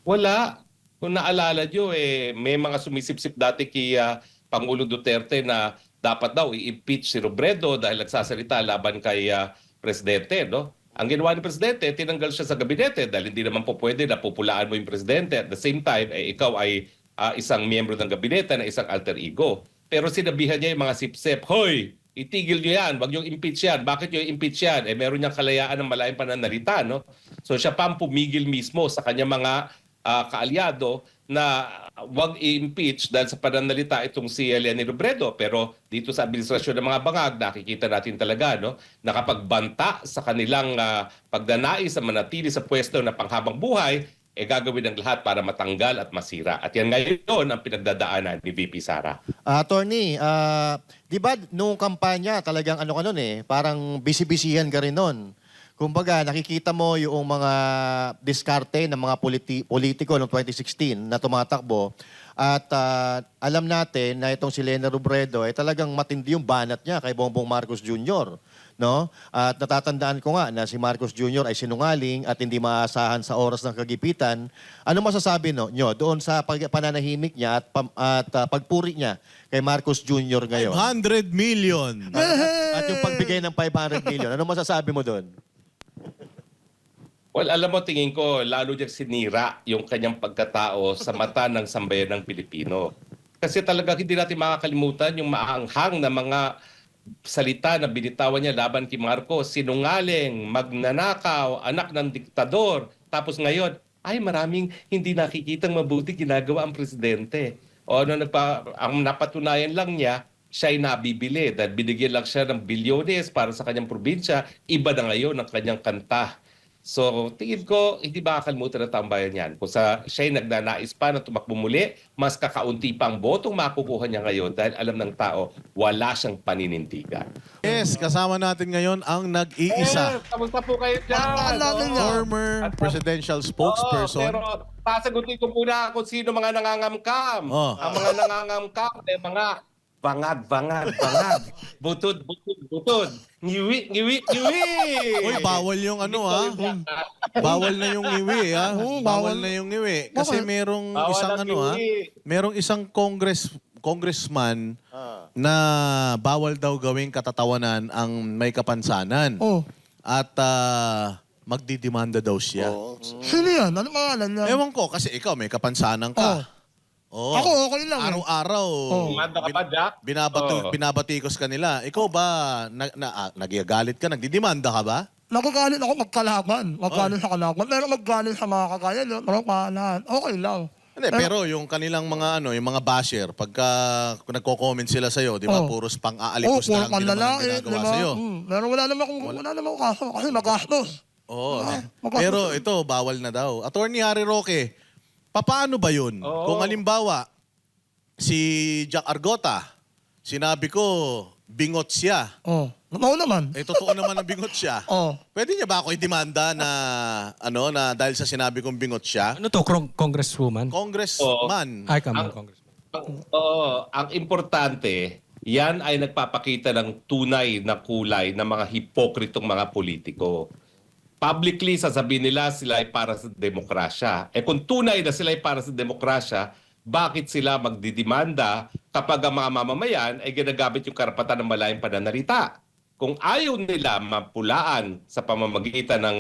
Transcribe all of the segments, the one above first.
Wala. Kung naalala nyo, may mga sumisipsip dati kay Pangulong Duterte na dapat daw i-impeach si Robredo dahil nagsasalita laban kay Presidente. No? Ang ginawa ni Presidente, tinanggal siya sa gabinete dahil hindi naman po pwede na pupulaan mo yung Presidente. At the same time, ikaw ay isang miyembro ng gabinete na isang alter ego. Pero sinabihan niya yung mga sipsip, Hoy! Itigil nyo yan, wag nyo impeach yan. Bakit nyo impeach yan? Meron niyang kalayaan ng malayang pananalita. No? So siya pa ang pumigil mismo sa kanyang mga kaalyado na wag i-impeach dahil sa pananalita itong si Leni Robredo. Pero dito sa administrasyon ng mga bangag, nakikita natin talaga no, nakapagbanta sa kanilang pagdanais sa manatili sa pwesto na panghabang buhay, gagawin ang lahat para matanggal at masira. At yan ngayon ang pinagdadaanan ni VP Sara. Attorney, di ba nung kampanya talagang ano ka nun parang bisibisihan ka rin nun. Kumbaga, nakikita mo yung mga diskarte ng mga politiko noong 2016 na tumatakbo at alam natin na itong si Leni Robredo ay talagang matindi yung banat niya kay Bongbong Marcos Jr. No? At natatandaan ko nga na si Marcos Jr. ay sinungaling at hindi maasahan sa oras ng kagipitan. Ano masasabi nyo doon sa pananahimik niya at pagpuri niya kay Marcos Jr. ngayon? 500 million. At yung pagbigay ng 500 million. Ano masasabi mo doon? Well, alam mo, tingin ko, lalo niyang sinira yung kanyang pagkatao sa mata ng sambayan ng Pilipino. Kasi talaga hindi natin makakalimutan yung maanghang na mga salita na binitawan niya laban kay Marcos. Sinungaling, magnanakaw, anak ng diktador. Tapos ngayon, ay maraming hindi nakikitang mabuti ginagawa ang presidente. O ano, ang napatunayan lang niya, siya ay nabibili dahil binigyan lang siya ng bilyones para sa kanyang probinsya. Iba na ngayon ang kanyang kanta. So, tingin ko, hindi makakalimutan ng tambayan yan. Kung siya ay nagnanais pa na tumakbo muli, mas kakaunti pa ang botong makukuha niya ngayon dahil alam ng tao, wala siyang paninindigan. Yes, kasama natin ngayon ang nag-iisa. Kamusta po kayo dyan? Former presidential spokesperson. Pero sasagutin ko muna kung sino mga nangangamkam. Oh. Ang mga nangangamkam ay mga bangag. Butod. Ngiwi. Uy, bawal yung ano Bawal na yung ngiwi Bawal na yung ngiwi. Kasi merong Bawal isang ang ano ngiwi. merong isang congressman na bawal daw gawing katatawanan ang may kapansanan. Oh. At magdidemanda daw siya. Sino yan? Ano pangalan niya? Ewan ko, kasi ikaw may kapansanan ka. Oo. Ako, okay lang. Araw-araw. Manda ka ba, Jack? Binabatikos ka nila. Ikaw ba, nagagalit ka, nagdidemanda ka ba? Nagagalit ako magkalaban. Maggalit sa kalaban. Pero maggalit sa mga kagaya nyo. Marang okay lang. Hindi, pero yung kanilang mga yung mga basher, pagka nagko-comment sila sa'yo, di ba, puros pang-aalipos na lang din naman ang ginagawa sa'yo. Pero wala naman akong kaso kasi magastos. Oo. Pero ito, bawal na daw. Attorney Harry Roque, paano ba yun? Oo. Kung halimbawa, si Jack Argota, sinabi ko, bingot siya. Totoo naman. Totoo naman na bingot siya. Pwede niya ba ako i-demanda na, na dahil sa sinabi kong bingot siya? Ano to, congresswoman? Congressman. Ay, come on, congressman. Ang importante, yan ay nagpapakita ng tunay na kulay ng mga hipokritong mga politiko. Publicly, sasabihin nila sila ay para sa demokrasya. Kung tunay na sila ay para sa demokrasya, bakit sila magdidemanda kapag ang mga mamamayan ay ginagamit yung karapatan ng malayang pananalita? Kung ayaw nila mapulaan sa pamamagitan ng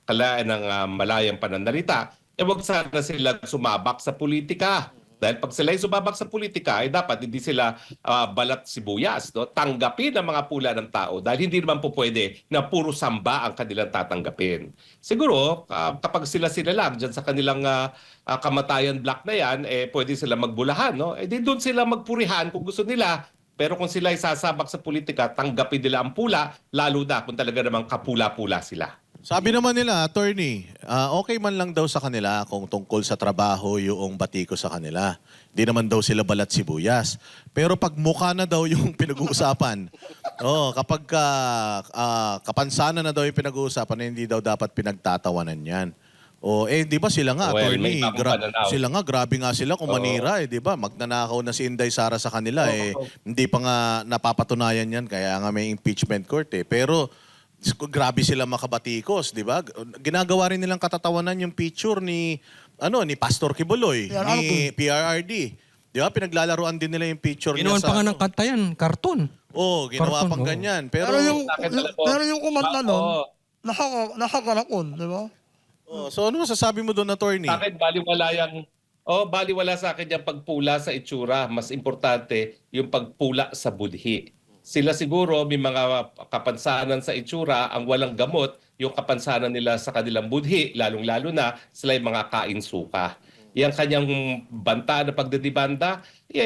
kalayaan ng malayang pananalita, wag sana sila sumabak sa politika. Dahil pag sila ay sumabak sa politika, ay dapat hindi sila balat sibuyas. No? Tanggapin ang mga pula ng tao dahil hindi naman po pwede na puro samba ang kanilang tatanggapin. Siguro, kapag sila lang dyan sa kanilang kamatayan black na yan, pwede sila magbulahan. No? Di doon sila magpurihan kung gusto nila. Pero kung sila ay sasabak sa politika, tanggapin nila ang pula, lalo na kung talaga namang kapula-pula sila. Sabi naman nila, attorney, okay man lang daw sa kanila kung tungkol sa trabaho yung batiko sa kanila. Di naman daw sila balat sibuyas. Pero pag mukha na daw yung pinag-uusapan, kapag kapansanan na daw yung pinag-uusapan, hindi daw dapat pinagtatawanan yan. Di ba sila nga, attorney, sila nga, grabe nga sila kung manira, di ba? Magnanakaw na si Inday Sara sa kanila, hindi pa nga napapatunayan yan, kaya nga may impeachment court Pero, grabe sila makabatikos, di ba? Ginagawa rin nilang katatawanan yung picture ni ni Pastor Kibuloy, Yan, ano ni PRRD. Di ba? Pinaglalaroan din nila yung picture Ginawan niya sa... pa nga ng kanta yan, karton. Oo, ginawa Karton, pang oo. ganyan. Pero Pero, yung kumanta nun, Oo. nakakarakon, di ba? so ano masasabi mo doon, attorney? Sa akin, baliwala sa akin yung pagpula sa itsura. Mas importante yung pagpula sa budhi. Sila siguro may mga kapansanan sa itsura, ang walang gamot, yung kapansanan nila sa kanilang budhi, lalong-lalo na sila yung mga kain-suka. Yang kanyang banta na pagdedibanda,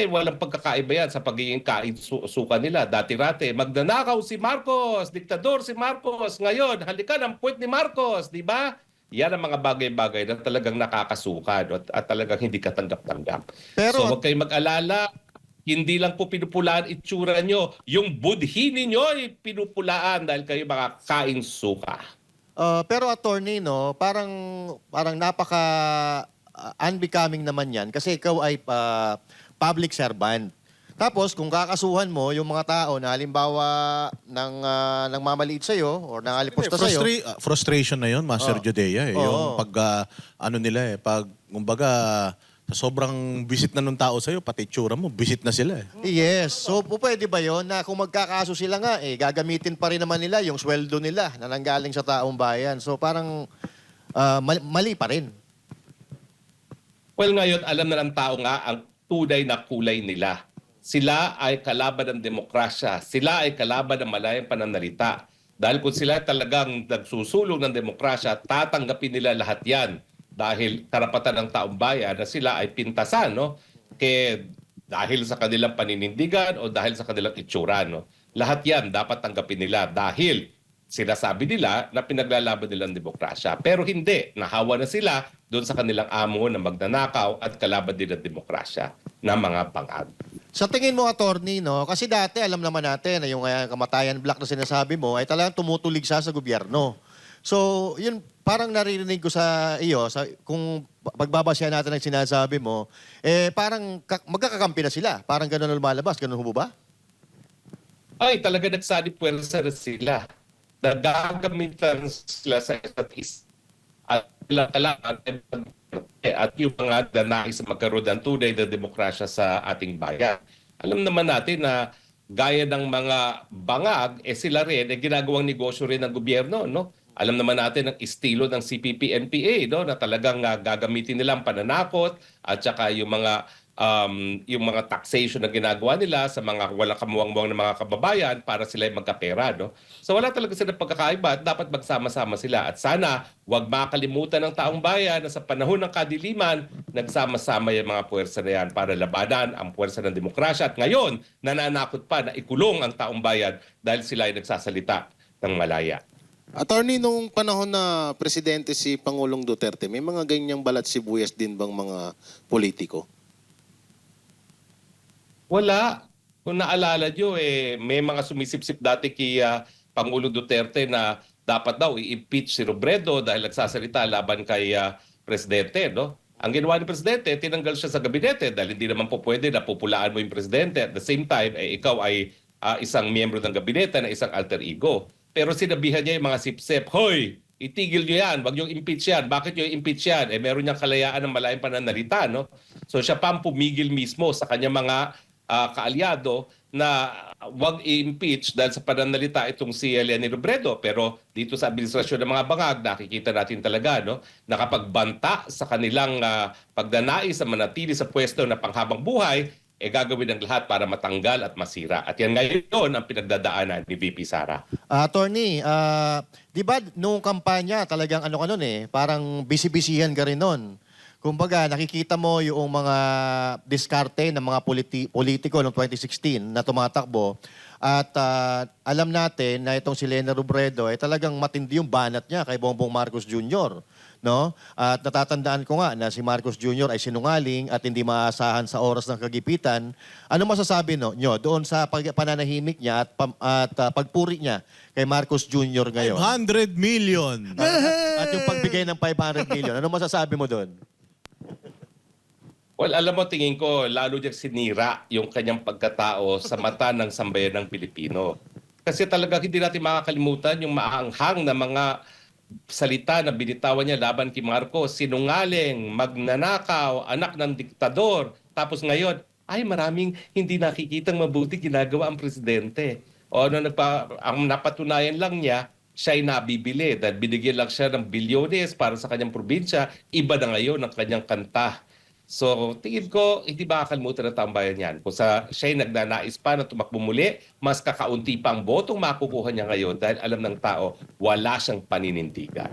walang pagkakaiba yan sa pagiging kain-suka nila. Dati-rate, magnanakaw si Marcos, diktador si Marcos. Ngayon, halikan ang puwet ni Marcos, di ba? Yan ang mga bagay-bagay na talagang nakakasuka, no? At talagang hindi katanggap-tanggap. Pero- So huwag kayong mag-alala, hindi lang po pinupulaan itsura nyo, yung budhi ninyo ay pinupulaan dahil kayo mga kain-suka. Pero attorney, no, parang napaka unbecoming naman yan kasi ikaw ay public servant. Tapos kung kakasuhan mo yung mga tao na halimbawa nang mamaliit sa iyo or nang alipusta sa iyo. Frustration na yun, Master Judea. Oo. Yung pag, kumbaga, sa sobrang visit na nung tao sa'yo, pati itsura mo, visit na sila. Yes. So pwede ba yon na kung magkakaso sila nga gagamitin pa rin naman nila yung sweldo nila na nanggaling sa taong bayan. So parang mali pa rin. Well, ngayon, alam na ng tao nga ang tunay na kulay nila. Sila ay kalaban ng demokrasya. Sila ay kalaban ng malayang pananalita. Dahil kung sila talagang nagsusulong ng demokrasya, tatanggapin nila lahat yan. Dahil karapatan ng taong bayan na sila ay pintasan, no? Dahil sa kanilang paninindigan o dahil sa kanilang itsura, no? Lahat yan dapat tanggapin nila dahil sinasabi nila na pinaglalaban nila ang demokrasya. Pero hindi. Nahawa na sila doon sa kanilang amo na magnanakaw at kalaban din ang demokrasya na mga bangag. Sa tingin mo, attorney, no? Kasi dati alam naman natin na yung kamatayan black na sinasabi mo ay talagang tumutulig sa gobyerno. So, yun parang naririnig ko sa iyo, kung pagbabasya natin ang sinasabi mo, parang magkakakampi na sila. Parang gano'n lumalabas. Gano'n ho ba? Ay, talaga nagsanib puwersa na sila. Nagagamitan sila sa isa't isa. At at yung mga danais sa magkaroon ng tunay na demokrasya sa ating bayan. Alam naman natin na gaya ng mga bangag, sila rin, ginagawang negosyo rin ng gobyerno, no? Alam naman natin ang estilo ng CPP-NPA, no? Na talagang gagamitin nila ang pananakot at saka yung mga taxation na ginagawa nila sa mga walang kamuwang-muwang na mga kababayan para sila ay magkapera, no? So wala talaga sila pagkakaiba at dapat magsama-sama sila. At sana huwag makalimutan ng taong bayan na sa panahon ng kadiliman, nagsama-sama yung mga puwersa na yan para labanan ang puwersa ng demokrasya. At ngayon, nananakot pa na ikulong ang taong bayan dahil sila ay nagsasalita ng malaya. Attorney, nung panahon na presidente si Pangulong Duterte, may mga ganyang balat sibuyas din bang mga politiko? Wala. Kung naalala nyo, may mga sumisipsip dati kay Pangulo Duterte na dapat daw i-impeach si Robredo dahil nagsasalita laban kay Presidente. No? Ang ginawa ni Presidente, tinanggal siya sa gabinete dahil hindi naman po pwede na pupulaan mo yung Presidente. At the same time, ikaw ay isang miyembro ng gabinete na isang alter ego. Pero sinabihan niya yung mga sipsip, hoy, itigil nyo yan, wag nyo impeach yan. Bakit nyo impeach yan? Meron niyang kalayaan ng malayang pananalita. No? So siya pa ang pumigil mismo sa kanyang mga kaalyado na wag i-impeach dahil sa pananalita itong si Leni Robredo. Pero dito sa administrasyon ng mga bangag, nakikita natin talaga nakapagbanta sa kanilang pagdanais sa manatili sa pwesto na panghabang buhay, gagawin ng lahat para matanggal at masira. At yan ngayon ang pinagdadaanan ni VP Sara. Attorney, di ba nung kampanya talagang parang busy-busyhan ka rin nun. Kumbaga, nakikita mo yung mga diskarte ng mga politiko noong 2016 na tumatakbo. At alam natin na itong si Leni Robredo ay talagang matindi yung banat niya kay Bongbong Marcos Jr. No? At natatandaan ko nga na si Marcos Jr. ay sinungaling at hindi maasahan sa oras ng kagipitan. Ano masasabi nyo doon sa pananahimik niya at pagpuri niya kay Marcos Jr. ngayon? 500 million! At yung pagbigay ng 500 million. Ano masasabi mo doon? Well, alam mo, tingin ko, lalo niyang sinira yung kanyang pagkatao sa mata ng sambayan ng Pilipino. Kasi talaga hindi natin makakalimutan yung maanghang na mga salita na binitawan niya laban kay Marcos, sinungaling, magnanakaw, anak ng diktador. Tapos ngayon, ay maraming hindi nakikitang mabuti ginagawa ang presidente. O ang napatunayan lang niya, siya ay nabibili dahil binigyan lang siya ng bilyones para sa kanyang probinsya. Iba na ngayon ang kanyang kanta. So, tingin ko, hindi makakalimutan ng taong bayan yan. Kung siya'y nagnanais pa na tumakbo muli, mas kakaunti pa ang botong makukuha niya ngayon dahil alam ng tao, wala siyang paninindigan.